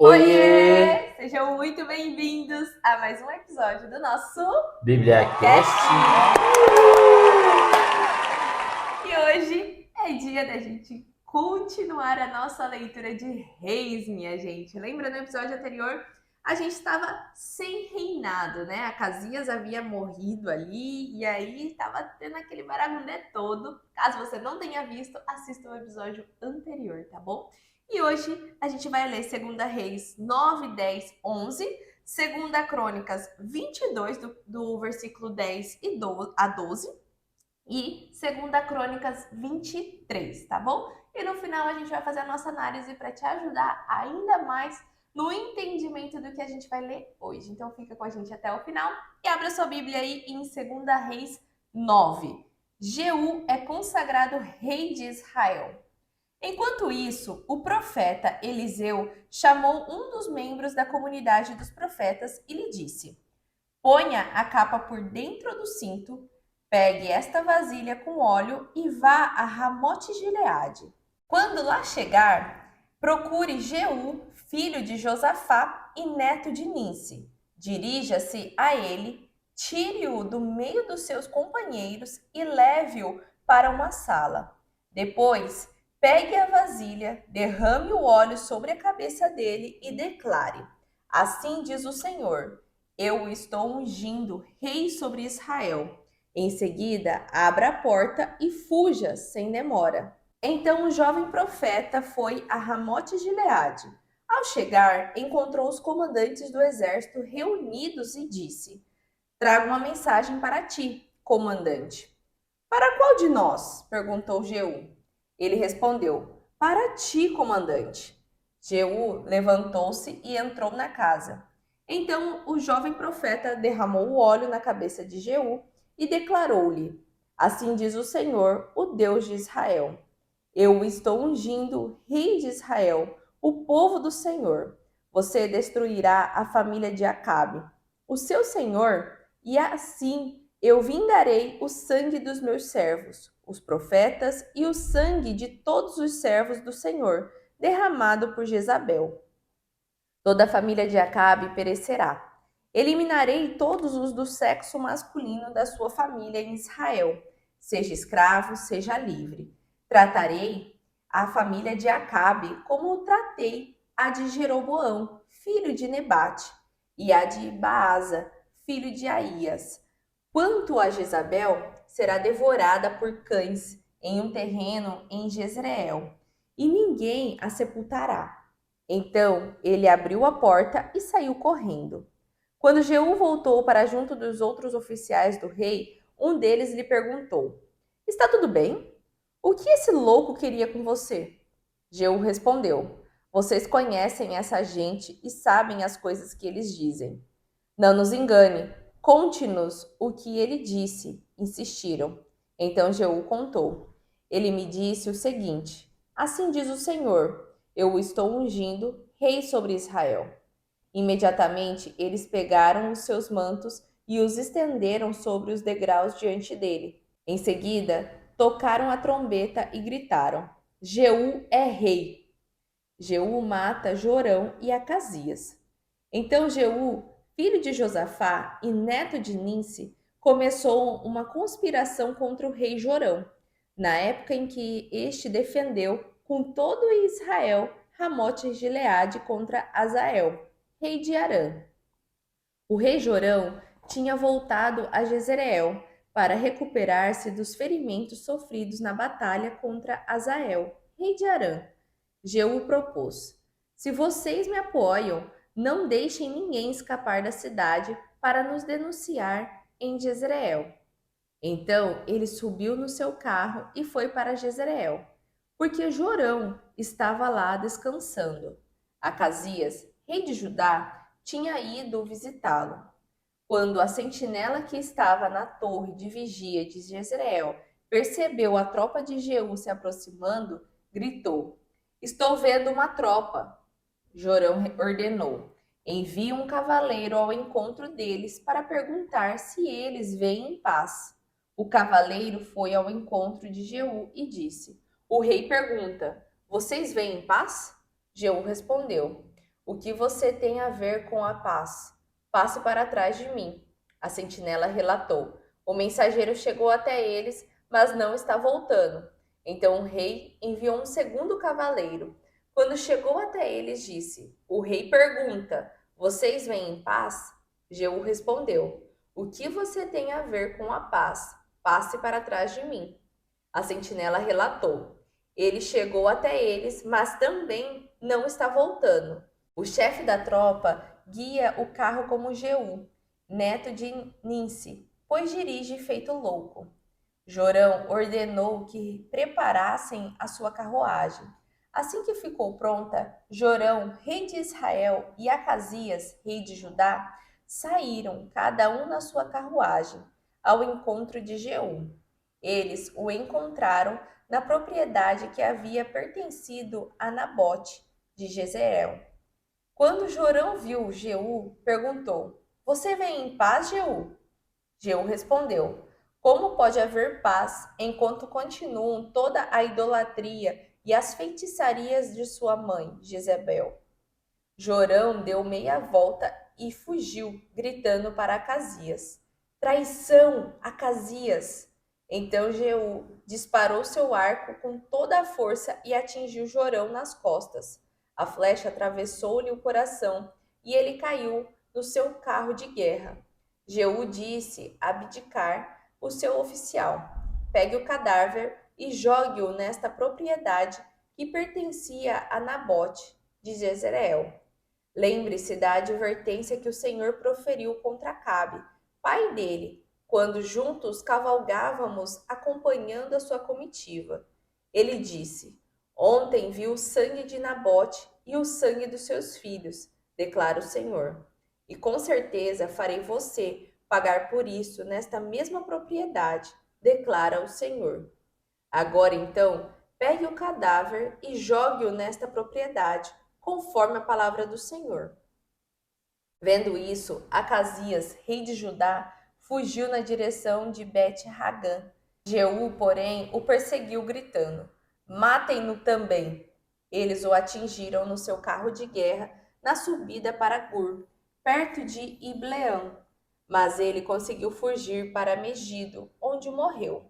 Oiê! Sejam muito bem-vindos a mais um episódio do nosso BíbliaCast. E hoje é dia da gente continuar a nossa leitura de Reis, minha gente. Lembra no episódio anterior? A gente estava sem reinado, né? Acasias havia morrido ali e aí estava tendo aquele baragundê todo. Caso você não tenha visto, assista o episódio anterior, tá bom? E hoje a gente vai ler 2 Reis 9, 10, 11, 2 Crônicas 22, do versículo 10 a 12, e 2 Crônicas 23, tá bom? E no final a gente vai fazer a nossa análise para te ajudar ainda mais no entendimento do que a gente vai ler hoje. Então fica com a gente até o final e abra sua Bíblia aí em 2 Reis 9. Jeú é consagrado rei de Israel. Enquanto isso, o profeta Eliseu chamou um dos membros da comunidade dos profetas e lhe disse: ponha a capa por dentro do cinto, pegue esta vasilha com óleo e vá a Ramote-Gileade. Quando lá chegar, procure Jeú, filho de Josafá e neto de Ninsi. Dirija-se a ele, tire-o do meio dos seus companheiros e leve-o para uma sala. Depois, pegue a vasilha, derrame o óleo sobre a cabeça dele e declare: assim diz o Senhor, eu o estou ungindo rei sobre Israel. Em seguida, abra a porta e fuja sem demora. Então o jovem profeta foi a Ramote-Gileade. Ao chegar, encontrou os comandantes do exército reunidos e disse: trago uma mensagem para ti, comandante. Para qual de nós? Perguntou Jeú. Ele respondeu: para ti, comandante. Jeú levantou-se e entrou na casa. Então o jovem profeta derramou o óleo na cabeça de Jeú e declarou-lhe: assim diz o Senhor, o Deus de Israel: eu o estou ungindo rei de Israel, o povo do Senhor. Você destruirá a família de Acabe, o seu senhor, e assim eu vingarei o sangue dos meus servos, os profetas, e o sangue de todos os servos do Senhor, derramado por Jezabel. Toda a família de Acabe perecerá. Eliminarei todos os do sexo masculino da sua família em Israel, seja escravo, seja livre. Tratarei a família de Acabe como tratei a de Jeroboão, filho de Nebate, e a de Baasa, filho de Aías. Quanto a Jezabel, será devorada por cães em um terreno em Jezreel, e ninguém a sepultará. Então ele abriu a porta e saiu correndo. Quando Jeú voltou para junto dos outros oficiais do rei, um deles lhe perguntou: está tudo bem? O que esse louco queria com você? Jeú respondeu: vocês conhecem essa gente e sabem as coisas que eles dizem. Não nos engane, conte-nos o que ele disse, insistiram. Então Jeú contou. Ele me disse o seguinte: assim diz o Senhor, eu o estou ungindo rei sobre Israel. Imediatamente eles pegaram os seus mantos e os estenderam sobre os degraus diante dele. Em seguida, tocaram a trombeta e gritaram: Jeú é rei. Jeú mata Jorão e Acasias. Então Jeú, filho de Josafá e neto de Ninsi, começou uma conspiração contra o rei Jorão, na época em que este defendeu com todo Israel Ramote-Gileade contra Azael, rei de Arã. O rei Jorão tinha voltado a Jezreel para recuperar-se dos ferimentos sofridos na batalha contra Azael, rei de Arã. Jeú propôs: se vocês me apoiam, não deixem ninguém escapar da cidade para nos denunciar em Jezreel. Então ele subiu no seu carro e foi para Jezreel, porque Jorão estava lá descansando. Acasias, rei de Judá, tinha ido visitá-lo. Quando a sentinela que estava na torre de vigia de Jezreel percebeu a tropa de Jeú se aproximando, gritou: estou vendo uma tropa. Jorão ordenou: envie um cavaleiro ao encontro deles para perguntar se eles vêm em paz. O cavaleiro foi ao encontro de Jeú e disse: o rei pergunta: vocês vêm em paz? Jeú respondeu: O que você tem a ver com a paz? Passe para trás de mim. A sentinela relatou. O mensageiro chegou até eles, mas não está voltando. Então o rei enviou um segundo cavaleiro. Quando chegou até eles, disse: O rei pergunta: Vocês vêm em paz? Jeú respondeu: O que você tem a ver com a paz? Passe para trás de mim. A sentinela relatou. Ele chegou até eles, mas também não está voltando. O chefe da tropa guia o carro como Jeú, neto de Ninsi, pois dirige feito louco. Jorão ordenou que preparassem a sua carruagem. Assim que ficou pronta, Jorão, rei de Israel, e Acasias, rei de Judá, saíram, cada um na sua carruagem, ao encontro de Jeú. Eles o encontraram na propriedade que havia pertencido a Nabote de Jezreel. Quando Jorão viu Jeú, perguntou: Você vem em paz, Jeú? Jeú respondeu: Como pode haver paz enquanto continuam toda a idolatria e as feitiçarias de sua mãe, Jezebel? Jorão deu meia volta e fugiu, gritando para Acasias: Traição, Acasias! Então Jeú disparou seu arco com toda a força e atingiu Jorão nas costas. A flecha atravessou-lhe o coração e ele caiu no seu carro de guerra. Jeú disse a Abdicar, o seu oficial: Pegue o cadáver e jogue-o nesta propriedade que pertencia a Nabote de Jezreel. Lembre-se da advertência que o Senhor proferiu contra Acabe, pai dele, quando juntos cavalgávamos acompanhando a sua comitiva. Ele disse: Ontem vi o sangue de Nabote e o sangue dos seus filhos, declara o Senhor. E com certeza farei você pagar por isso nesta mesma propriedade, declara o Senhor. Agora então, pegue o cadáver e jogue-o nesta propriedade, conforme a palavra do Senhor. Vendo isso, Acasias, rei de Judá, fugiu na direção de Bet-Hagã. Jeú, porém, o perseguiu, gritando: Matem-no também! Eles o atingiram no seu carro de guerra na subida para Gur, perto de Ibleão. Mas ele conseguiu fugir para Megido, onde morreu.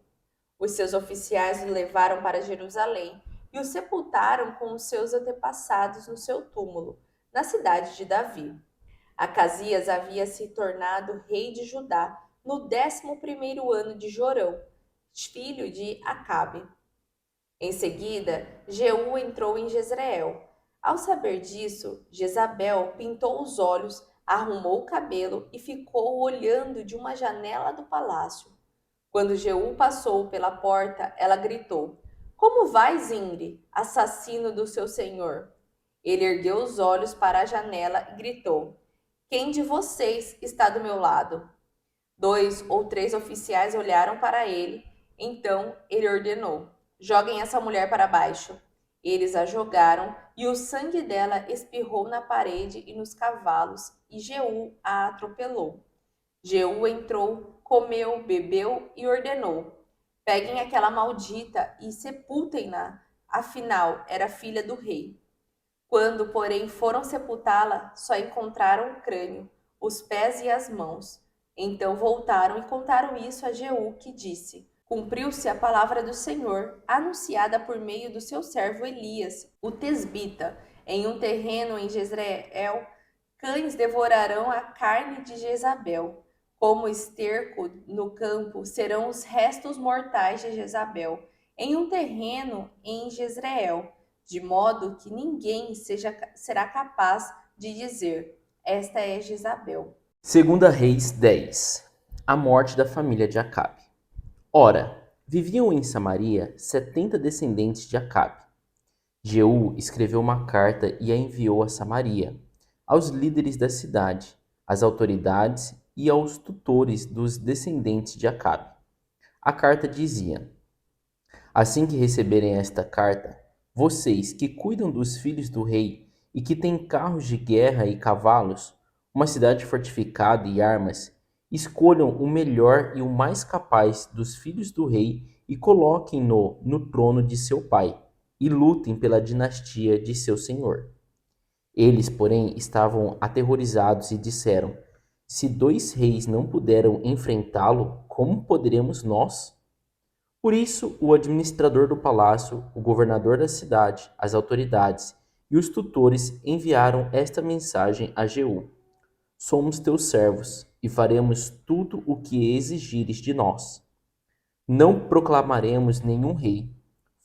Os seus oficiais o levaram para Jerusalém e o sepultaram com os seus antepassados no seu túmulo, na cidade de Davi. Acasias havia se tornado rei de Judá no 11º ano de Jorão, filho de Acabe. Em seguida, Jeú entrou em Jezreel. Ao saber disso, Jezabel pintou os olhos, arrumou o cabelo e ficou olhando de uma janela do palácio. Quando Jeú passou pela porta, ela gritou: Como vai, Zimri, assassino do seu senhor? Ele ergueu os olhos para a janela e gritou: Quem de vocês está do meu lado? 2 ou 3 oficiais olharam para ele. Então ele ordenou: Joguem essa mulher para baixo. Eles a jogaram e o sangue dela espirrou na parede e nos cavalos, e Jeú a atropelou. Jeú entrou, comeu, bebeu e ordenou: Peguem aquela maldita e sepultem-na, afinal era filha do rei. Quando, porém, foram sepultá-la, só encontraram o crânio, os pés e as mãos. Então voltaram e contaram isso a Jeú, que disse: Cumpriu-se a palavra do Senhor, anunciada por meio do seu servo Elias, o tesbita. Em um terreno em Jezreel, cães devorarão a carne de Jezabel. Como esterco no campo serão os restos mortais de Jezabel, em um terreno em Jezreel, de modo que ninguém será capaz de dizer: Esta é Jezabel. Segunda Reis 10. A morte da família de Acabe. Ora, viviam em Samaria 70 descendentes de Acabe. Jeú escreveu uma carta e a enviou a Samaria, aos líderes da cidade, às autoridades e aos tutores dos descendentes de Acabe. A carta dizia: Assim que receberem esta carta, vocês que cuidam dos filhos do rei e que têm carros de guerra e cavalos, uma cidade fortificada e armas, escolham o melhor e o mais capaz dos filhos do rei e coloquem-no no trono de seu pai, e lutem pela dinastia de seu senhor. Eles, porém, estavam aterrorizados e disseram: Se 2 reis não puderam enfrentá-lo, como poderemos nós? Por isso, o administrador do palácio, o governador da cidade, as autoridades e os tutores enviaram esta mensagem a Jeú: Somos teus servos e faremos tudo o que exigires de nós. Não proclamaremos nenhum rei.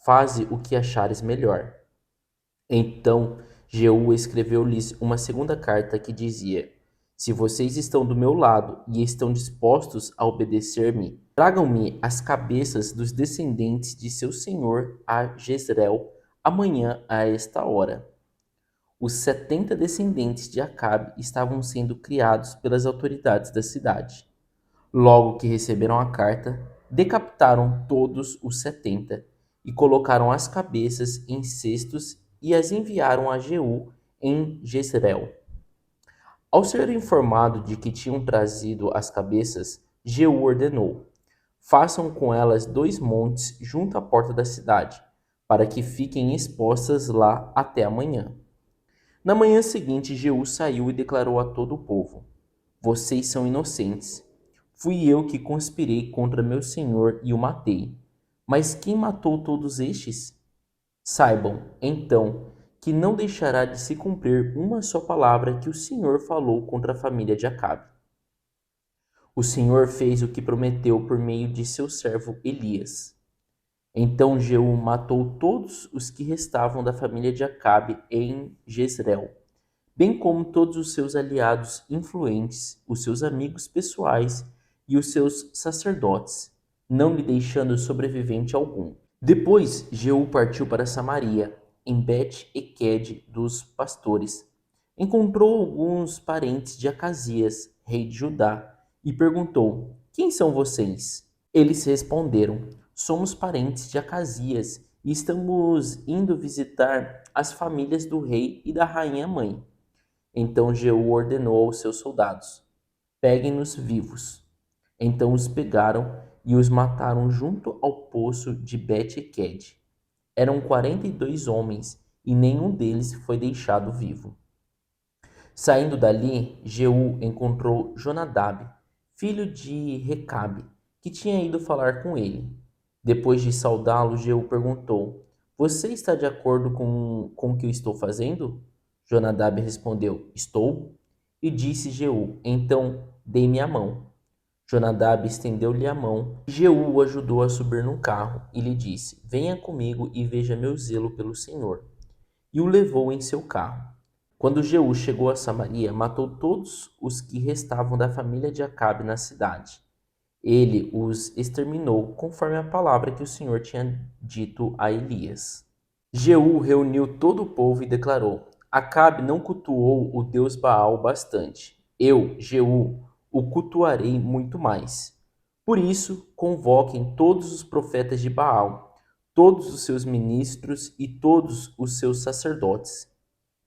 Faze o que achares melhor. Então Jeú escreveu-lhes uma segunda carta que dizia: Se vocês estão do meu lado e estão dispostos a obedecer-me, tragam-me as cabeças dos descendentes de seu senhor a Jezreel amanhã a esta hora. Os 70 descendentes de Acabe estavam sendo criados pelas autoridades da cidade. Logo que receberam a carta, decapitaram todos os 70 e colocaram as cabeças em cestos e as enviaram a Jeú em Jezreel. Ao ser informado de que tinham trazido as cabeças, Jeú ordenou: Façam com elas 2 montes junto à porta da cidade, para que fiquem expostas lá até amanhã. Na manhã seguinte, Jeú saiu e declarou a todo o povo: Vocês são inocentes. Fui eu que conspirei contra meu senhor e o matei. Mas quem matou todos estes? Saibam, então, que não deixará de se cumprir uma só palavra que o Senhor falou contra a família de Acabe. O Senhor fez o que prometeu por meio de seu servo Elias. Então Jeú matou todos os que restavam da família de Acabe em Jezreel, bem como todos os seus aliados influentes, os seus amigos pessoais e os seus sacerdotes, não lhe deixando sobrevivente algum. Depois Jeú partiu para Samaria, em Bet-Equed dos pastores. Encontrou alguns parentes de Acasias, rei de Judá, e perguntou: Quem são vocês? Eles responderam: Somos parentes de Acasias e estamos indo visitar as famílias do rei e da rainha mãe. Então Jeú ordenou aos seus soldados: Peguem-nos vivos. Então os pegaram e os mataram junto ao poço de Bet-Equed. Eram 42 homens e nenhum deles foi deixado vivo. Saindo dali, Jeú encontrou Jonadab, filho de Recabe, que tinha ido falar com ele. Depois de saudá-lo, Jeú perguntou: Você está de acordo com o que eu estou fazendo? Jonadab respondeu: Estou. E disse Jeú: Então dê-me a mão. Jonadab estendeu-lhe a mão. Jeú o ajudou a subir no carro e lhe disse: Venha comigo e veja meu zelo pelo Senhor. E o levou em seu carro. Quando Jeú chegou a Samaria, matou todos os que restavam da família de Acabe na cidade. Ele os exterminou conforme a palavra que o Senhor tinha dito a Elias. Jeú reuniu todo o povo e declarou: Acabe não cultuou o deus Baal bastante. Eu, Jeú, o cultuarei muito mais. Por isso, convoquem todos os profetas de Baal, todos os seus ministros e todos os seus sacerdotes.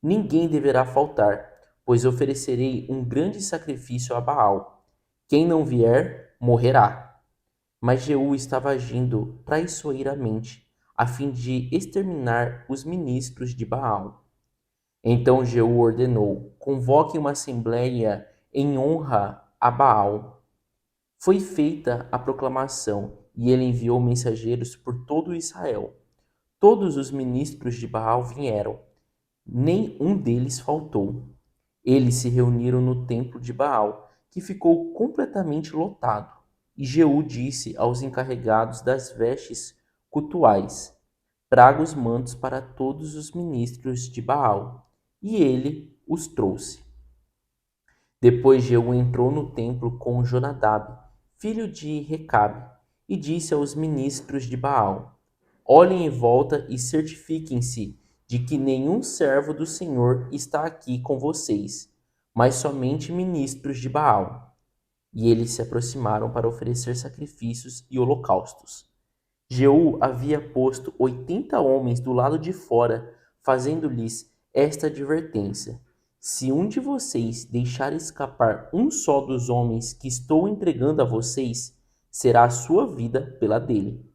Ninguém deverá faltar, pois oferecerei um grande sacrifício a Baal. Quem não vier, morrerá. Mas Jeú estava agindo traiçoeiramente, a fim de exterminar os ministros de Baal. Então Jeú ordenou: convoquem uma assembleia em honra a Baal. Foi feita a proclamação e ele enviou mensageiros por todo Israel. Todos os ministros de Baal vieram, nem um deles faltou. Eles se reuniram no templo de Baal, que ficou completamente lotado. E Jeú disse aos encarregados das vestes cultuais: Traga os mantos para todos os ministros de Baal. E ele os trouxe. Depois Jeú entrou no templo com Jonadab, filho de Recabe, e disse aos ministros de Baal: Olhem em volta e certifiquem-se de que nenhum servo do Senhor está aqui com vocês, mas somente ministros de Baal. E eles se aproximaram para oferecer sacrifícios e holocaustos. Jeú havia posto 80 homens do lado de fora, fazendo-lhes esta advertência: Se um de vocês deixar escapar um só dos homens que estou entregando a vocês, será a sua vida pela dele.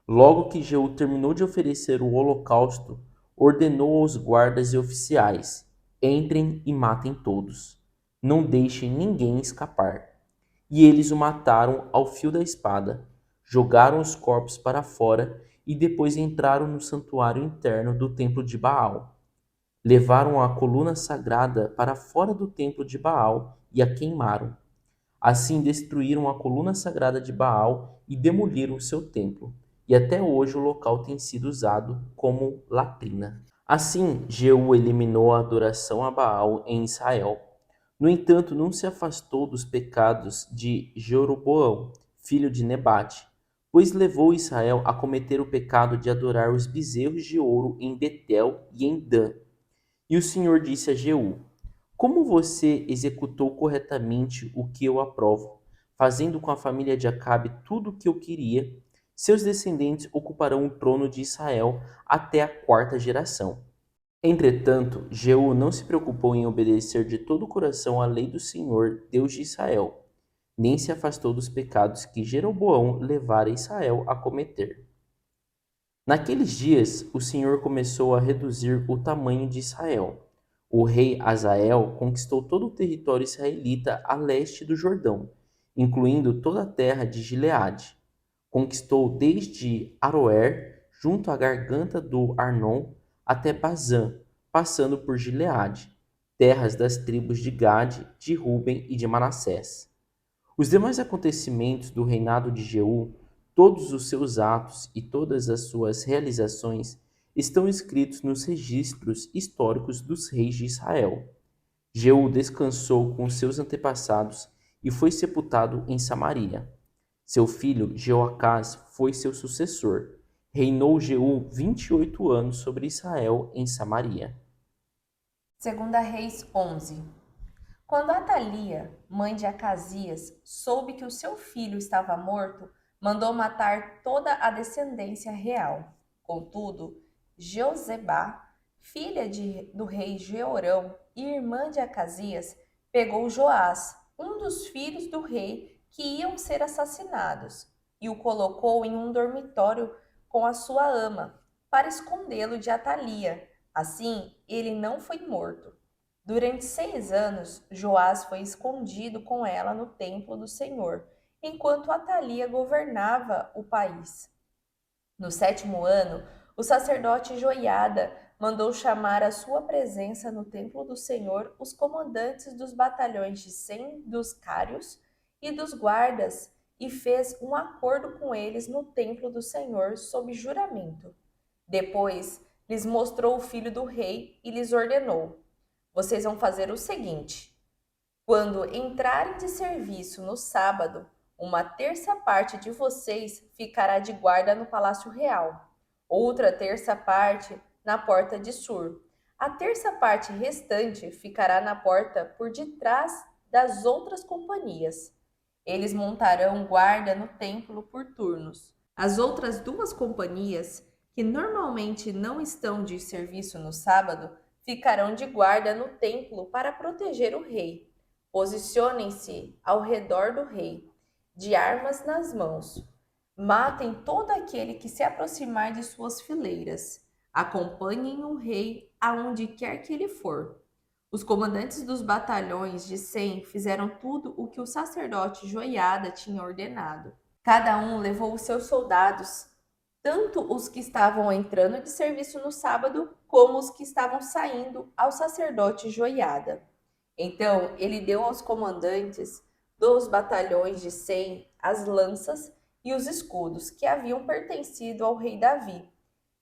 Logo que Jeú terminou de oferecer o holocausto, ordenou aos guardas e oficiais: entrem e matem todos. Não deixem ninguém escapar. E eles o mataram ao fio da espada, jogaram os corpos para fora e depois entraram no santuário interno do templo de Baal. Levaram a coluna sagrada para fora do templo de Baal e a queimaram. Assim destruíram a coluna sagrada de Baal e demoliram o seu templo. E até hoje o local tem sido usado como latrina. Assim, Jeú eliminou a adoração a Baal em Israel. No entanto, não se afastou dos pecados de Jeroboão, filho de Nebate, pois levou Israel a cometer o pecado de adorar os bezerros de ouro em Betel e em Dan. E o Senhor disse a Jeú: Como você executou corretamente o que eu aprovo, fazendo com a família de Acabe tudo o que eu queria, seus descendentes ocuparão o trono de Israel até a quarta geração. Entretanto, Jeú não se preocupou em obedecer de todo o coração à lei do Senhor, Deus de Israel, nem se afastou dos pecados que Jeroboão levara Israel a cometer. Naqueles dias, o Senhor começou a reduzir o tamanho de Israel. O rei Hazael conquistou todo o território israelita a leste do Jordão, incluindo toda a terra de Gileade. Conquistou desde Aroer, junto à garganta do Arnon, até Bazã, passando por Gileade, terras das tribos de Gade, de Ruben e de Manassés. Os demais acontecimentos do reinado de Jeú, todos os seus atos e todas as suas realizações estão escritos nos registros históricos dos reis de Israel. Jeú descansou com seus antepassados e foi sepultado em Samaria. Seu filho Jeoacás foi seu sucessor. Reinou Jeú 28 anos sobre Israel em Samaria. 2 Reis 11. Quando Atalia, mãe de Acasias, soube que o seu filho estava morto, mandou matar toda a descendência real. Contudo, Jeozebá, filha do rei Jeorão e irmã de Acasias, pegou Joás, um dos filhos do rei que iam ser assassinados, e o colocou em um dormitório com a sua ama, para escondê-lo de Atalia. Assim, ele não foi morto. Durante 6 anos, Joás foi escondido com ela no templo do Senhor, enquanto Atalia governava o país. No 7º ano, o sacerdote Joiada mandou chamar à sua presença no templo do Senhor os comandantes dos batalhões de 100 dos cários e dos guardas e fez um acordo com eles no templo do Senhor sob juramento. Depois, lhes mostrou o filho do rei e lhes ordenou: Vocês vão fazer o seguinte: quando entrarem de serviço no sábado, uma terça parte de vocês ficará de guarda no Palácio Real, outra terça parte na porta de Sur. A terça parte restante ficará na porta por detrás das outras companhias. Eles montarão guarda no templo por turnos. As outras 2 companhias, que normalmente não estão de serviço no sábado, ficarão de guarda no templo para proteger o rei. Posicionem-se ao redor do rei, de armas nas mãos. Matem todo aquele que se aproximar de suas fileiras. Acompanhem o rei aonde quer que ele for. Os comandantes dos batalhões de 100 fizeram tudo o que o sacerdote Joiada tinha ordenado. Cada um levou os seus soldados, tanto os que estavam entrando de serviço no sábado, como os que estavam saindo ao sacerdote Joiada. Então ele deu aos comandantes dos batalhões de 100 as lanças e os escudos que haviam pertencido ao rei Davi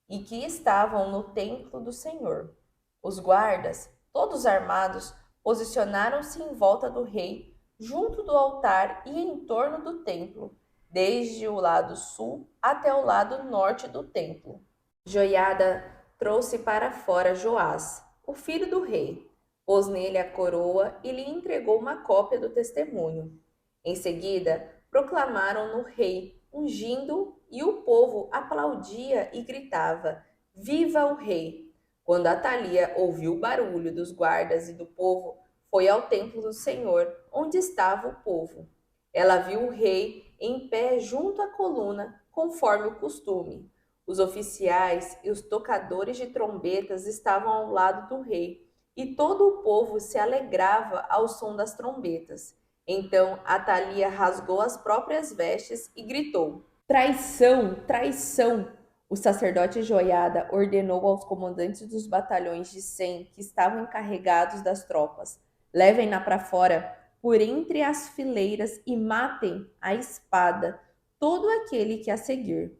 e que estavam no templo do Senhor. Os guardas, todos armados, posicionaram-se em volta do rei, junto do altar e em torno do templo, desde o lado sul até o lado norte do templo. Joiada trouxe para fora Joás, o filho do rei, pôs nele a coroa e lhe entregou uma cópia do testemunho. Em seguida, proclamaram no rei, ungindo, e o povo aplaudia e gritava: Viva o rei! Quando Atalia ouviu o barulho dos guardas e do povo, foi ao templo do Senhor, onde estava o povo. Ela viu o rei em pé junto à coluna, conforme o costume. Os oficiais e os tocadores de trombetas estavam ao lado do rei, e todo o povo se alegrava ao som das trombetas. Então Atalia rasgou as próprias vestes e gritou: Traição! Traição! O sacerdote Joiada ordenou aos comandantes dos batalhões de 100 que estavam encarregados das tropas: levem-na para fora, por entre as fileiras, e matem à espada todo aquele que a seguir.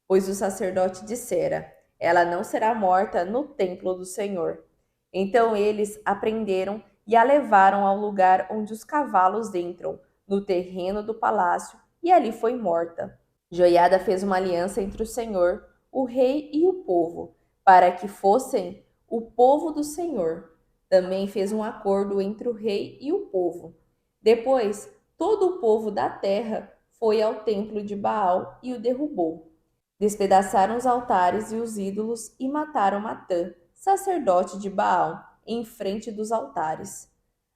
Pois o sacerdote dissera: ela não será morta no templo do Senhor. Então eles a prenderam e a levaram ao lugar onde os cavalos entram, no terreno do palácio, e ali foi morta. Joiada fez uma aliança entre o Senhor, o rei e o povo, para que fossem o povo do Senhor. Também fez um acordo entre o rei e o povo. Depois, todo o povo da terra foi ao templo de Baal e o derrubou. Despedaçaram os altares e os ídolos e mataram Matã, sacerdote de Baal, em frente dos altares.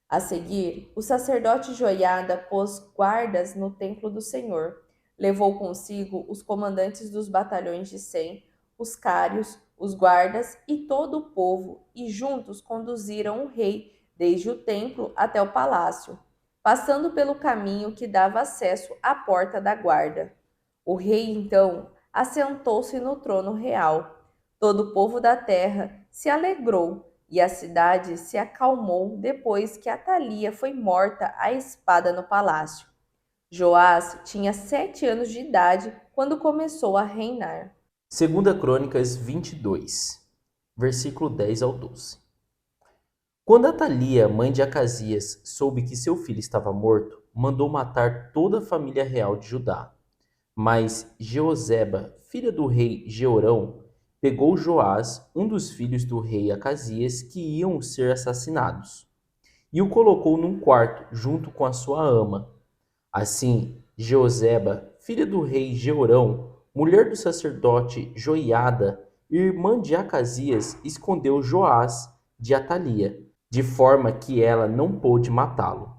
A seguir, o sacerdote Joiada pôs guardas no templo do Senhor. Levou consigo os comandantes dos batalhões de 100, os cários, os guardas e todo o povo, e juntos conduziram o rei desde o templo até o palácio, passando pelo caminho que dava acesso à porta da guarda. O rei, então, assentou-se no trono real. Todo o povo da terra se alegrou e a cidade se acalmou depois que Atalia foi morta à espada no palácio. Joás tinha 7 anos de idade quando começou a reinar. 2 Crônicas 22, versículo 10 ao 12. Quando Atalia, mãe de Acasias, soube que seu filho estava morto, mandou matar toda a família real de Judá. Mas Jeoseba, filha do rei Jeorão, pegou Joás, um dos filhos do rei Acasias, que iam ser assassinados, e o colocou num quarto junto com a sua ama. Assim, Jeoseba, filha do rei Jeorão, mulher do sacerdote Joiada, irmã de Acasias, escondeu Joás de Atalia, de forma que ela não pôde matá-lo.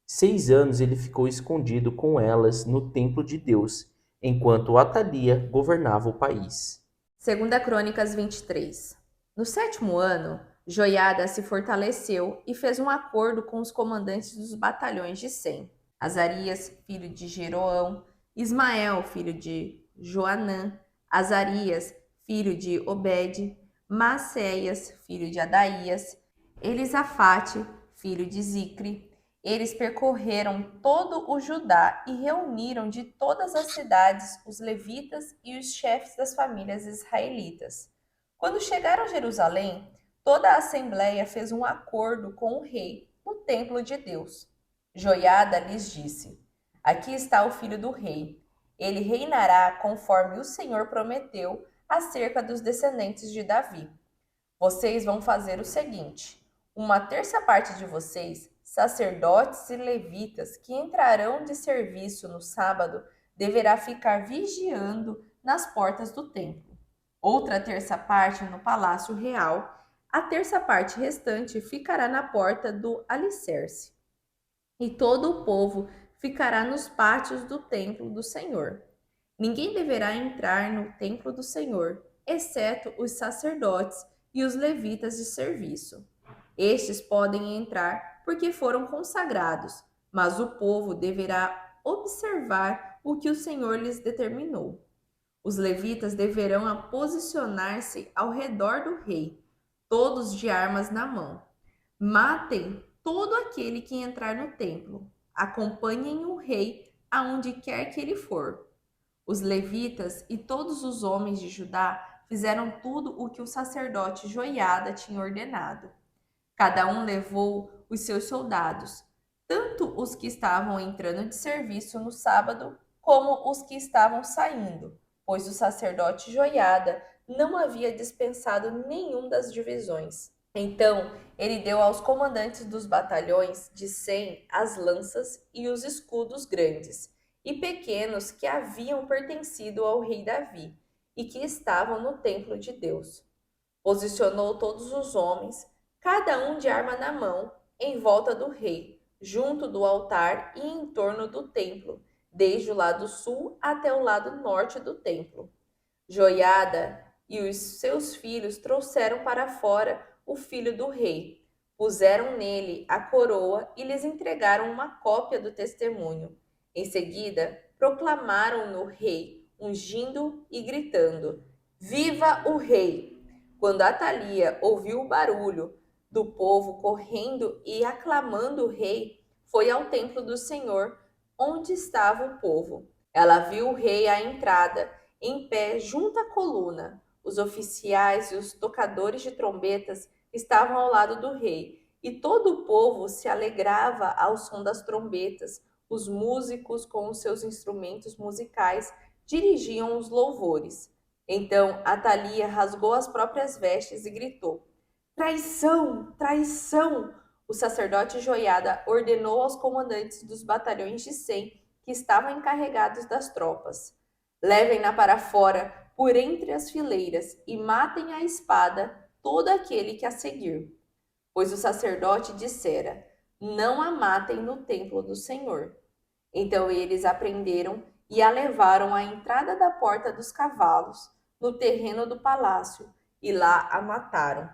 6 anos ele ficou escondido com elas no templo de Deus, enquanto Atalia governava o país. 2 Crônicas 23. No 7º ano, Joiada se fortaleceu e fez um acordo com os comandantes dos batalhões de 100. Azarias, filho de Jeroão, Ismael, filho de Joanã, Azarias, filho de Obed, Maceias, filho de Adaías, Elisafate, filho de Zicre. Eles percorreram todo o Judá e reuniram de todas as cidades os levitas e os chefes das famílias israelitas. Quando chegaram a Jerusalém, toda a assembleia fez um acordo com o rei no templo de Deus. Joiada lhes disse: aqui está o filho do rei. Ele reinará conforme o Senhor prometeu acerca dos descendentes de Davi. Vocês vão fazer o seguinte: uma terça parte de vocês, sacerdotes e levitas que entrarão de serviço no sábado, deverá ficar vigiando nas portas do templo. Outra terça parte no palácio real. A terça parte restante ficará na porta do alicerce. E todo o povo ficará nos pátios do templo do Senhor. Ninguém deverá entrar no templo do Senhor, exceto os sacerdotes e os levitas de serviço. Estes podem entrar porque foram consagrados, mas o povo deverá observar o que o Senhor lhes determinou. Os levitas deverão posicionar-se ao redor do rei, todos de armas na mão. Matem todo aquele que entrar no templo. Acompanhem o rei aonde quer que ele for. Os levitas e todos os homens de Judá fizeram tudo o que o sacerdote Joiada tinha ordenado. Cada um levou os seus soldados, tanto os que estavam entrando de serviço no sábado, como os que estavam saindo, pois o sacerdote Joiada não havia dispensado nenhum das divisões. Então ele deu aos comandantes dos batalhões de 100 as lanças e os escudos grandes e pequenos que haviam pertencido ao rei Davi e que estavam no templo de Deus. Posicionou todos os homens, cada um de arma na mão, em volta do rei, junto do altar e em torno do templo, desde o lado sul até o lado norte do templo. Joiada e os seus filhos trouxeram para fora o filho do rei, Puseram nele a coroa e lhes entregaram uma cópia do testemunho. Em seguida, proclamaram-no rei, ungindo e gritando: Viva o rei! Quando Atalia ouviu o barulho do povo correndo e aclamando o rei, foi ao templo do Senhor, onde estava o povo. Ela viu o rei à entrada, em pé junto à coluna. Os oficiais e os tocadores de trombetas estavam ao lado do rei, e todo o povo se alegrava ao som das trombetas. Os músicos, com os seus instrumentos musicais, dirigiam os louvores. Então Atalia rasgou as próprias vestes e gritou: Traição! Traição! O sacerdote Joiada ordenou aos comandantes dos batalhões de 100 que estavam encarregados das tropas: Levem-na para fora, por entre as fileiras, e matem à espada todo aquele que a seguir. Pois o sacerdote dissera: Não a matem no templo do Senhor. Então eles a prenderam e a levaram à entrada da porta dos cavalos, no terreno do palácio, e lá a mataram.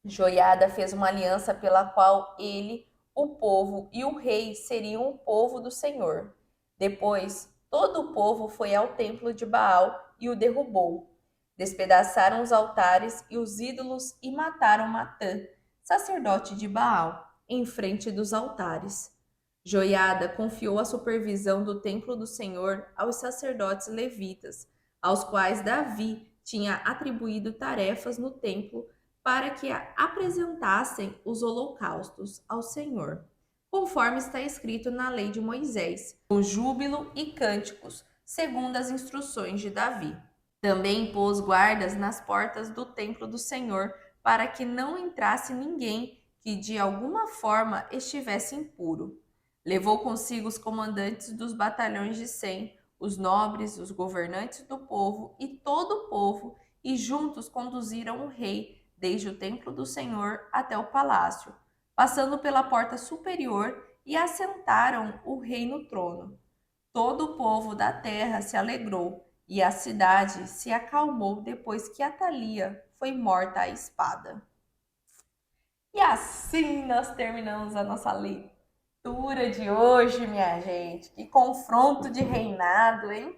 Joiada fez uma aliança pela qual ele, o povo e o rei seriam o povo do Senhor. Depois, todo o povo foi ao templo de Baal e o derrubou. Despedaçaram os altares e os ídolos e mataram Matã, sacerdote de Baal, em frente dos altares. Joiada confiou a supervisão do templo do Senhor aos sacerdotes levitas, aos quais Davi tinha atribuído tarefas no templo para que apresentassem os holocaustos ao Senhor, conforme está escrito na lei de Moisés, com júbilo e cânticos, segundo as instruções de Davi. Também pôs guardas nas portas do templo do Senhor, para que não entrasse ninguém que de alguma forma estivesse impuro. Levou consigo os comandantes dos batalhões de 100, os nobres, os governantes do povo e todo o povo, e juntos conduziram o rei desde o templo do Senhor até o palácio, passando pela porta superior, e assentaram o rei no trono. Todo o povo da terra se alegrou, e a cidade se acalmou depois que Atalia foi morta à espada. E assim nós terminamos a nossa leitura de hoje, minha gente. Que confronto de reinado, hein?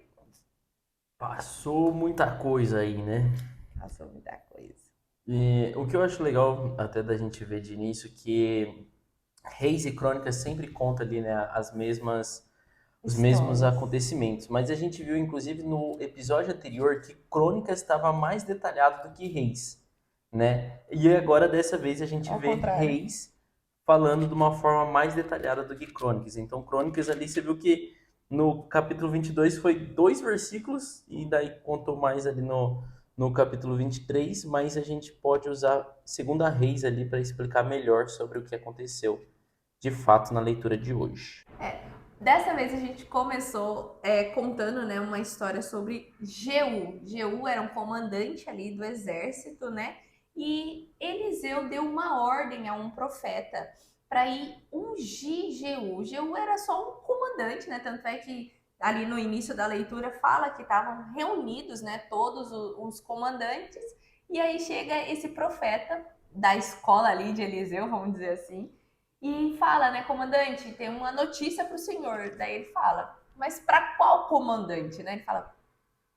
Passou muita coisa aí, né? Passou muita coisa. E o que eu acho legal até da gente ver de início que Reis e Crônicas sempre conta ali, né, os mesmos Histórias. acontecimentos. Mas a gente viu, inclusive, no episódio anterior que Crônicas estava mais detalhado do que Reis, né? E agora, dessa vez, a gente Ao vê contrário. Reis falando de uma forma mais detalhada do que Crônicas. Então, Crônicas ali, você viu que no capítulo 22 foi 2 versículos, e daí contou mais ali no capítulo 23, mas a gente pode usar Segunda Reis ali para explicar melhor sobre o que aconteceu de fato na leitura de hoje. Dessa vez a gente começou contando, né, uma história sobre Jeú. Jeú era um comandante ali do exército, né? E Eliseu deu uma ordem a um profeta para ir ungir Jeú. Jeú era só um comandante, né? Tanto é que ali no início da leitura fala que estavam reunidos, né, todos os comandantes. E aí chega esse profeta da escola ali de Eliseu, vamos dizer assim, e fala, né, comandante, tem uma notícia para o senhor. Daí ele fala, mas para qual comandante, né? Ele fala,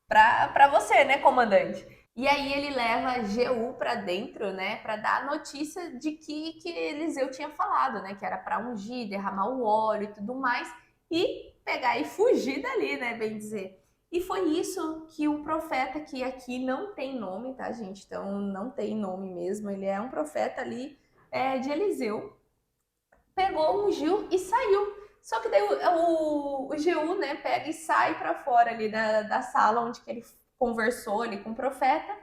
para você, né, comandante? E aí ele leva Jeú para dentro, né, para dar a notícia de que Eliseu tinha falado, né, que era para ungir, derramar o óleo e tudo mais, e pegar e fugir dali, né, bem dizer. E foi isso que o profeta, que aqui não tem nome, tá, gente? Então não tem nome mesmo, ele é um profeta ali de Eliseu, pegou, ungiu e saiu. Só que daí o Jeú, né, pega e sai para fora ali da sala onde que ele conversou ali com o profeta,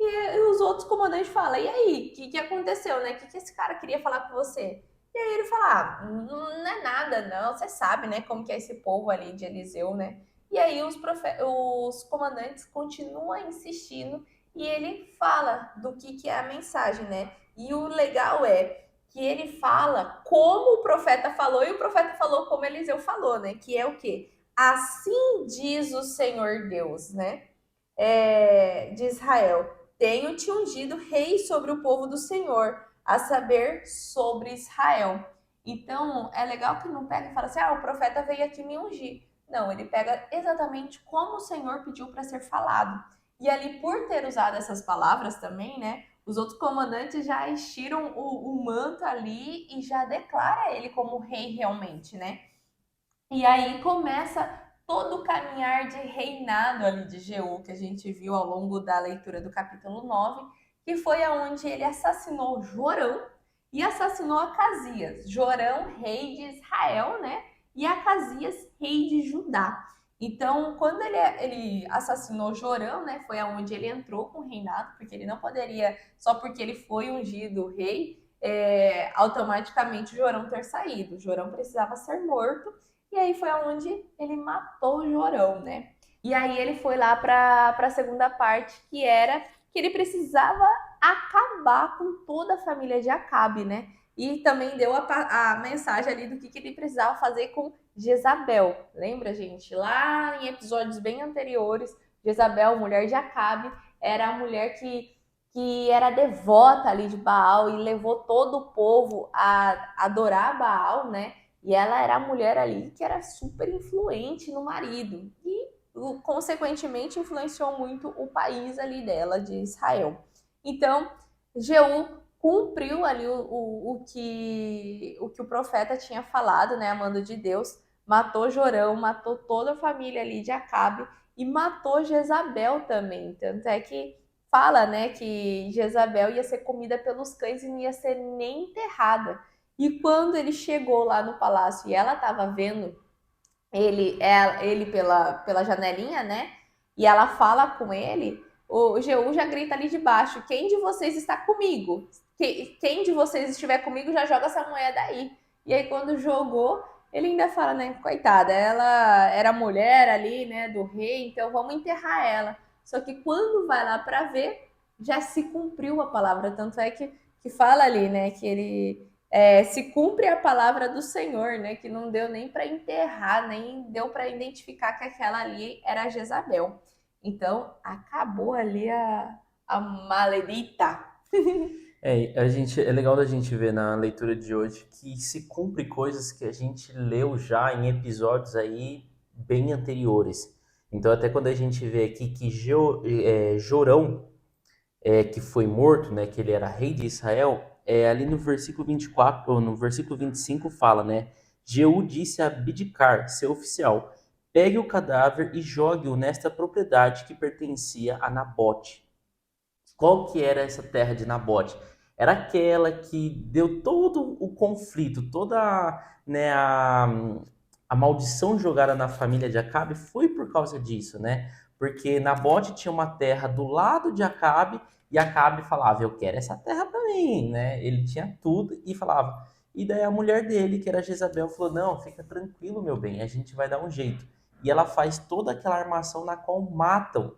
e os outros comandantes falam, e aí, o que aconteceu, né? O que esse cara queria falar com você? E aí ele fala, não é nada, não, você sabe, né, como que é esse povo ali de Eliseu, né? E aí os comandantes continuam insistindo, e ele fala do que é a mensagem, né? E o legal é que ele fala como o profeta falou, e o profeta falou como Eliseu falou, né? Que é o quê? Assim diz o Senhor Deus, né? De Israel: tenho te ungido rei sobre o povo do Senhor. a saber sobre Israel. Então, é legal que não pega e fala assim, o profeta veio aqui me ungir. Não, ele pega exatamente como o Senhor pediu para ser falado. E ali, por ter usado essas palavras também, né, os outros comandantes já estiram o manto ali e já declara ele como rei realmente, né? E aí começa todo o caminhar de reinado ali de Jeú, que a gente viu ao longo da leitura do capítulo 9, que foi aonde ele assassinou Jorão e assassinou Acasias. Jorão, rei de Israel, né? E Acasias, rei de Judá. Então, quando ele assassinou Jorão, né, foi aonde ele entrou com o reinado, porque ele não poderia, só porque ele foi ungido rei, automaticamente Jorão ter saído. Jorão precisava ser morto, e aí foi aonde ele matou o Jorão, né? E aí ele foi lá para a segunda parte, que era que ele precisava acabar com toda a família de Acabe, né? E também deu a mensagem ali do que ele precisava fazer com Jezabel. Lembra, gente? Lá em episódios bem anteriores, Jezabel, mulher de Acabe, era a mulher que era devota ali de Baal e levou todo o povo a adorar Baal, né? E ela era a mulher ali que era super influente no marido. E, consequentemente, influenciou muito o país ali dela, de Israel. Então, Jeú cumpriu ali o que o profeta tinha falado, né, a mando de Deus. Matou Jorão, matou toda a família ali de Acabe e matou Jezabel também. Tanto é que fala, né, que Jezabel ia ser comida pelos cães e não ia ser nem enterrada. E quando ele chegou lá no palácio e ela estava vendo ele pela janelinha, né? E ela fala com ele, o Jeú já grita ali de baixo: quem de vocês está comigo? Quem de vocês estiver comigo já joga essa moeda aí. E aí, quando jogou, ele ainda fala, né? Coitada, ela era mulher ali, né? Do rei, então vamos enterrar ela. Só que quando vai lá para ver, já se cumpriu a palavra. Tanto é que fala ali, né? Que ele se cumpre a palavra do Senhor, né? Que não deu nem para enterrar, nem deu para identificar que aquela ali era Jezabel. Então, acabou ali a maledita. É legal da gente ver na leitura de hoje que se cumpre coisas que a gente leu já em episódios aí bem anteriores. Então, até quando a gente vê aqui que Jorão, que foi morto, né, que ele era rei de Israel, ali no versículo 24, ou no versículo 25 fala, né, Jeú disse a Abidcar, seu oficial, pegue o cadáver e jogue-o nesta propriedade que pertencia a Nabote. Qual que era essa terra de Nabote? Era aquela que deu todo o conflito, toda, né, a maldição jogada na família de Acabe foi por causa disso, né? Porque Nabote tinha uma terra do lado de Acabe e Acabe falava, eu quero essa terra para mim, né? Ele tinha tudo e falava. E daí a mulher dele, que era Jezabel, falou, não, fica tranquilo, meu bem, a gente vai dar um jeito. E ela faz toda aquela armação na qual matam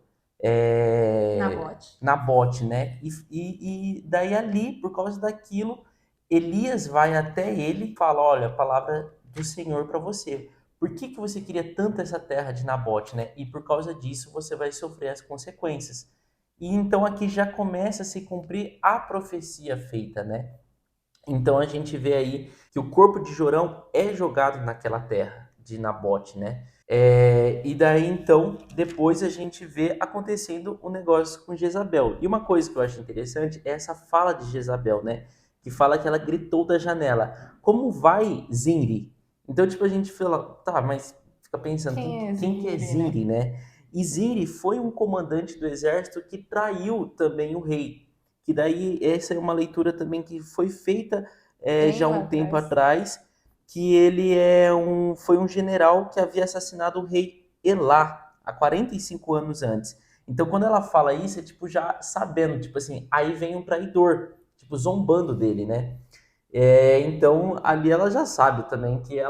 Nabote. Nabote, né? E daí ali, por causa daquilo, Elias vai até ele e fala, olha, a palavra do Senhor para você. Por que que você queria tanto essa terra de Nabote, né? E por causa disso você vai sofrer as consequências. E então aqui já começa a se cumprir a profecia feita, né? Então a gente vê aí que o corpo de Jorão é jogado naquela terra de Nabote, né? E daí então, depois a gente vê acontecendo o negócio com Jezabel. E uma coisa que eu acho interessante é essa fala de Jezabel, né? Que fala que ela gritou da janela: como vai, Zinri? Então, tipo, a gente fala, tá, mas fica pensando, quem que é Zinri, né? E Zinri foi um comandante do exército que traiu também o rei. Que daí essa é uma leitura também que foi feita já há um tempo atrás, que ele foi um general que havia assassinado o rei Elá há 45 anos antes. Então, quando ela fala isso, é tipo já sabendo, tipo assim, aí vem um traidor, tipo zombando dele, né? Então, ali ela já sabe também que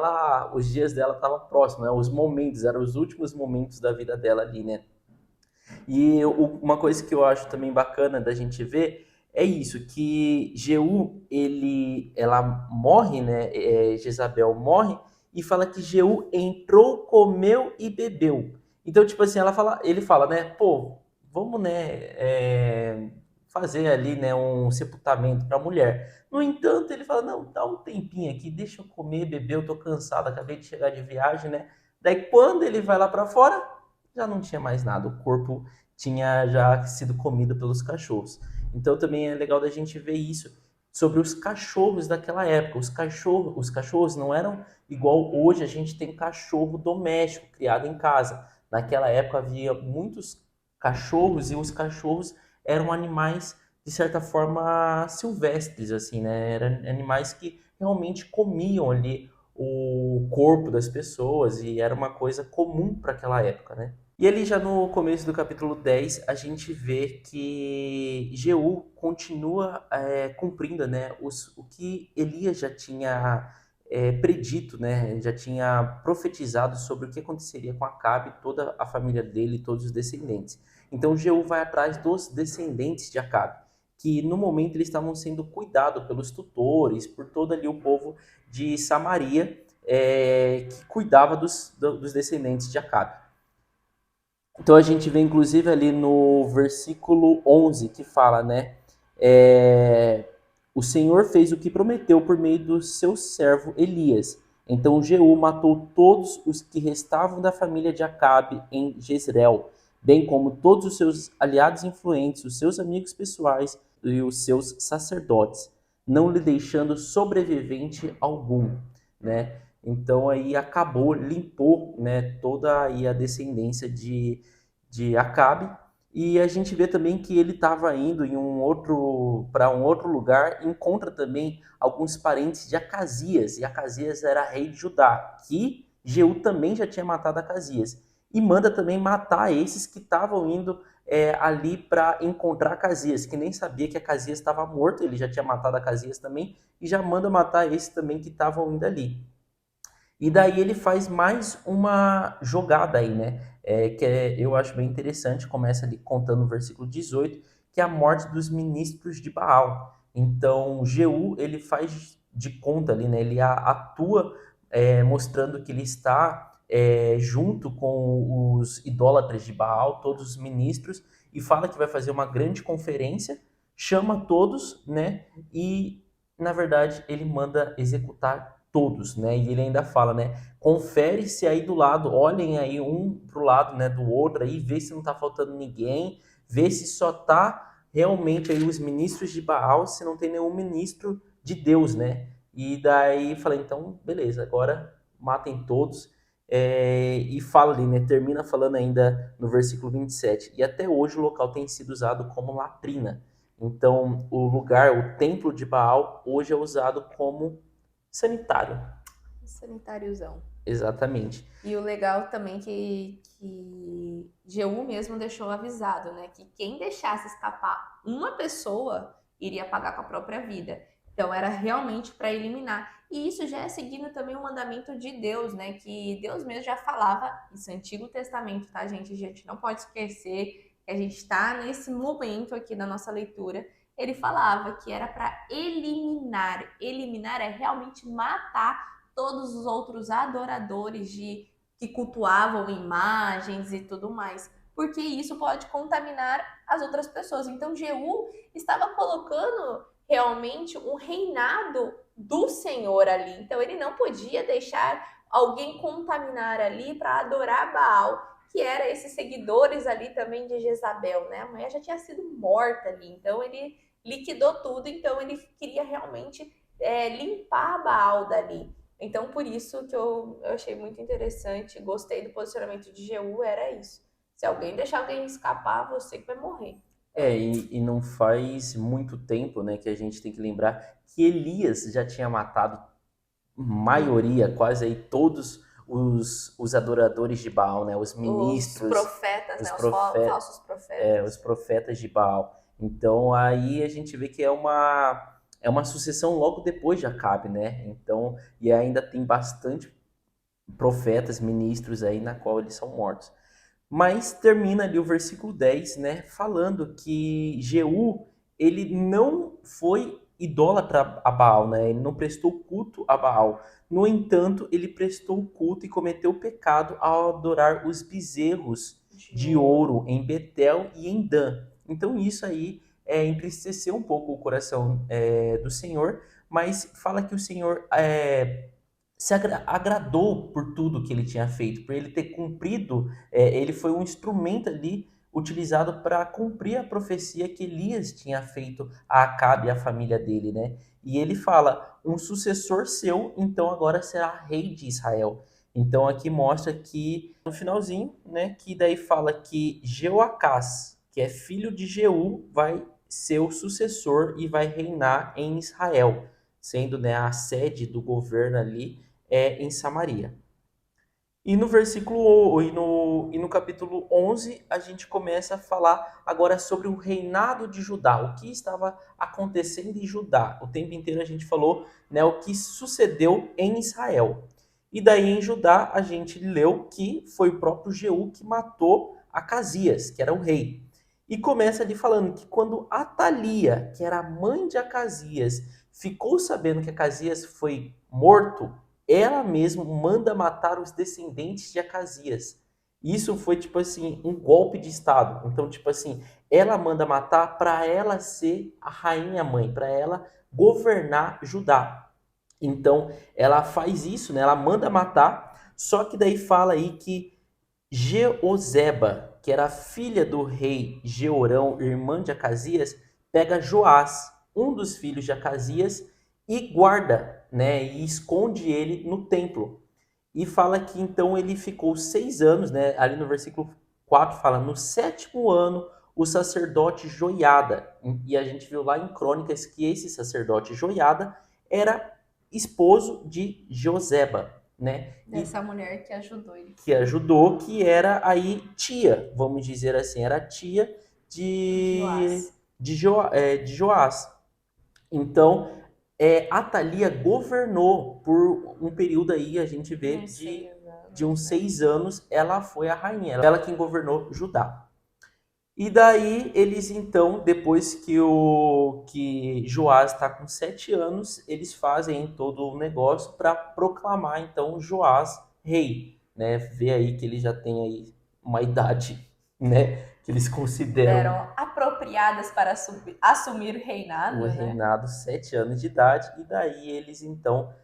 os dias dela estavam próximos, né? Os momentos, eram os últimos momentos da vida dela ali, né? E uma coisa que eu acho também bacana da gente ver é isso, que Jeú, ela morre, né? Jezabel morre e fala que Jeú entrou, comeu e bebeu. Então, tipo assim, ele fala, né? Pô, vamos, né? fazer ali, né, um sepultamento para a mulher. No entanto, ele fala, não, dá um tempinho aqui, deixa eu comer, beber, eu tô cansado, acabei de chegar de viagem, né? Daí quando ele vai lá para fora, já não tinha mais nada, o corpo tinha já sido comido pelos cachorros. Então também é legal da gente ver isso sobre os cachorros daquela época. Os cachorros não eram igual hoje a gente tem cachorro doméstico criado em casa. Naquela época havia muitos cachorros e os cachorros eram animais de certa forma silvestres assim, né? Eram animais que realmente comiam ali o corpo das pessoas e era uma coisa comum para aquela época, né? E ali já no começo do capítulo 10 a gente vê que Jeú continua cumprindo, né, o que Elias já tinha predito, né, já tinha profetizado sobre o que aconteceria com Acabe, toda a família dele, todos os descendentes. Então Jeú vai atrás dos descendentes de Acabe, que no momento eles estavam sendo cuidados pelos tutores, por todo ali o povo de Samaria, que cuidava dos descendentes de Acabe. Então a gente vê inclusive ali no versículo 11 que fala, né? O Senhor fez o que prometeu por meio do seu servo Elias. Então Jeú matou todos os que restavam da família de Acabe em Jezreel, bem como todos os seus aliados influentes, os seus amigos pessoais e os seus sacerdotes, não lhe deixando sobrevivente algum, né? Então aí acabou, limpou, né, toda aí a descendência de Acabe. E a gente vê também que ele estava indo em para um outro lugar, encontra também alguns parentes de Acasias, e Acasias era rei de Judá, que Jeú também já tinha matado Acasias. E manda também matar esses que estavam indo ali para encontrar Acasias, que nem sabia que Acasias estava morto, ele já tinha matado Acasias também, e já manda matar esses também que estavam indo ali. E daí ele faz mais uma jogada aí, né? Eu acho bem interessante, começa ali contando no versículo 18, que é a morte dos ministros de Baal. Então, Jeú, ele faz de conta ali, né? Ele atua mostrando que ele está junto com os idólatras de Baal, todos os ministros, e fala que vai fazer uma grande conferência, chama todos, né? E, na verdade, ele manda executar todos, né? E ele ainda fala, né? Confere-se aí do lado, olhem aí um pro lado, né, do outro aí, vê se não tá faltando ninguém, vê se só tá realmente aí os ministros de Baal, se não tem nenhum ministro de Deus, né? E daí falei, então, beleza, agora matem todos. E fala ali, né? Termina falando ainda no versículo 27. E até hoje o local tem sido usado como latrina. Então, o lugar, o templo de Baal, hoje é usado como sanitário. Sanitáriozão. Exatamente. E o legal também que Jeú mesmo deixou avisado, né? Que quem deixasse escapar uma pessoa iria pagar com a própria vida. Então era realmente para eliminar. E isso já é seguindo também o mandamento de Deus, né? Que Deus mesmo já falava, isso é Antigo Testamento, tá, gente? A gente não pode esquecer que a gente está nesse momento aqui da nossa leitura. Ele falava que era para eliminar. Eliminar é realmente matar todos os outros adoradores que cultuavam imagens e tudo mais, porque isso pode contaminar as outras pessoas. Então Jeú estava colocando realmente um reinado do Senhor ali. Então ele não podia deixar alguém contaminar ali para adorar Baal, que era esses seguidores ali também de Jezabel, né? A mulher já tinha sido morta ali, então ele liquidou tudo, então ele queria realmente limpar Baal dali. Então, por isso que eu achei muito interessante, gostei do posicionamento de Jeú, era isso. Se alguém deixar alguém escapar, você que vai morrer. E não faz muito tempo, né, que a gente tem que lembrar que Elias já tinha matado maioria, quase aí todos os adoradores de Baal, né, os ministros, os profetas, né, falsos profetas. Os profetas de Baal. Então aí a gente vê que é uma sucessão logo depois de Acabe, né? Então, e ainda tem bastante profetas, ministros aí na qual eles são mortos. Mas termina ali o versículo 10, né, falando que Jeú, ele não foi idólatra a Baal, né? Ele não prestou culto a Baal. No entanto, ele prestou culto e cometeu o pecado ao adorar os bezerros de ouro em Betel e em Dan. Então isso aí entristeceu um pouco o coração do Senhor, mas fala que o Senhor agradou por tudo que ele tinha feito, por ele ter cumprido, ele foi um instrumento ali utilizado para cumprir a profecia que Elias tinha feito a Acabe e a família dele, né? E ele fala, um sucessor seu, então agora será rei de Israel. Então aqui mostra que, no finalzinho, né, que daí fala que Jeoacás, que é filho de Jeú, vai ser o sucessor e vai reinar em Israel, sendo, né, a sede do governo ali em Samaria. E no versículo e no capítulo 11, a gente começa a falar agora sobre o reinado de Judá, o que estava acontecendo em Judá. O tempo inteiro a gente falou, né, o que sucedeu em Israel. E daí em Judá a gente leu que foi o próprio Jeú que matou Acasias, que era o rei. E começa ali falando que quando Atalia, que era a mãe de Acasias, ficou sabendo que Acasias foi morto, ela mesma manda matar os descendentes de Acasias. Isso foi, tipo assim, um golpe de Estado. Então, tipo assim, ela manda matar para ela ser a rainha-mãe, para ela governar Judá. Então, ela faz isso, né? Ela manda matar, só que daí fala aí que Jeozeba, que era filha do rei Jeorão, irmã de Acasias, pega Joás, um dos filhos de Acasias, e guarda, né, e esconde ele no templo. E fala que então ele ficou 6 anos, né, ali no versículo 4 fala, no 7º ano, o sacerdote Joiada, e a gente viu lá em Crônicas que esse sacerdote Joiada era esposo de Joseba, né? Dessa mulher que ajudou ele. Que ajudou, que era aí tia, vamos dizer assim, era tia de, de Joás. Então, Atalia governou por um período aí, a gente vê, de uns 6 anos, ela foi a rainha, ela quem governou Judá. E daí eles então, depois que Joás está com 7 anos, eles fazem todo o negócio para proclamar então Joás rei, né? Vê aí que ele já tem aí uma idade, né? Que eles consideram Eram apropriadas para assumir o reinado, o né? reinado, 7 anos de idade, e daí eles então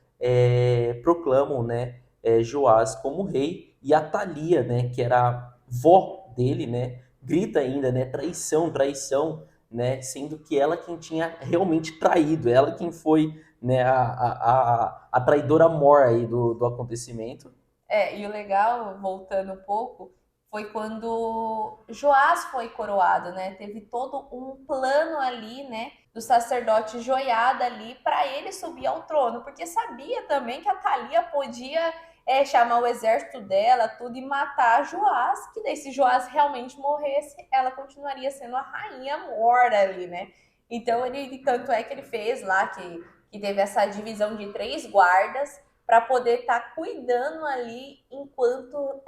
proclamam, né, Joás como rei, e Atalia, né, que era a vó dele, né, grita ainda, né, traição, traição, né, sendo que ela quem tinha realmente traído, ela quem foi, né, a traidora mor aí do acontecimento. E o legal, voltando um pouco, foi quando Joás foi coroado, né? Teve todo um plano ali, né? Do sacerdote Joiada ali para ele subir ao trono, porque sabia também que a Thalia podia chamar o exército dela, tudo, e matar Joás, que daí se Joás realmente morresse, ela continuaria sendo a rainha morta ali, né? Então, tanto é que ele fez lá que teve essa divisão de 3 guardas para poder estar cuidando ali enquanto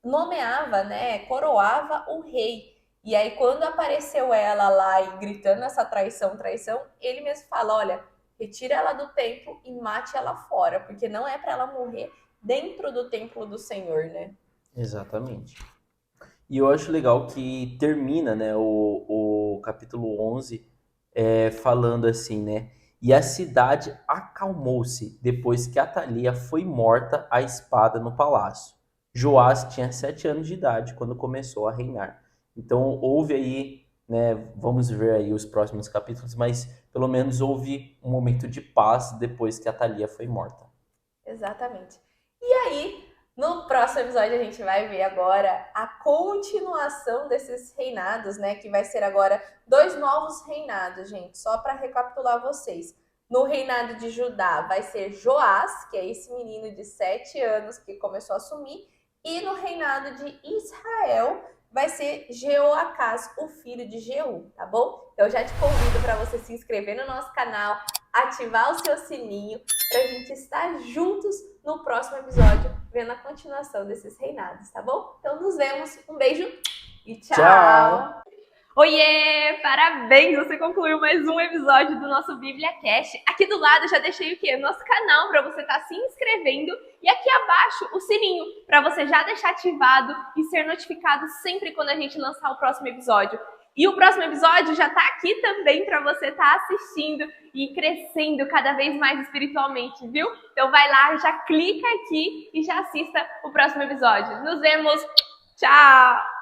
nomeava, né, coroava o rei. E aí, quando apareceu ela lá e gritando essa traição, traição, ele mesmo fala, olha, retira ela do templo e mate ela fora, porque não é para ela morrer dentro do templo do Senhor, né? Exatamente. E eu acho legal que termina, né, o capítulo 11 falando assim, né? E a cidade acalmou-se depois que Atalia foi morta à espada no palácio. Joás tinha 7 anos de idade quando começou a reinar. Então houve aí, né, vamos ver aí os próximos capítulos, mas pelo menos houve um momento de paz depois que Atalia foi morta. Exatamente. E aí, no próximo episódio a gente vai ver agora a continuação desses reinados, né? Que vai ser agora 2 novos reinados, gente. Só para recapitular vocês. No reinado de Judá vai ser Joás, que é esse menino de 7 anos que começou a assumir. E no reinado de Israel vai ser Jeoacás, o filho de Jeú, tá bom? Então já te convido para você se inscrever no nosso canal, ativar o seu sininho, para a gente estar juntos no próximo episódio, vendo a continuação desses reinados, tá bom? Então nos vemos, um beijo e tchau! Tchau! Oiê! Parabéns! Você concluiu mais um episódio do nosso Bíblia Cast. Aqui do lado eu já deixei o quê? Nosso canal para você estar se inscrevendo e aqui abaixo o sininho para você já deixar ativado e ser notificado sempre quando a gente lançar o próximo episódio. E o próximo episódio já tá aqui também para você estar assistindo e crescendo cada vez mais espiritualmente, viu? Então vai lá, já clica aqui e já assista o próximo episódio. Nos vemos! Tchau!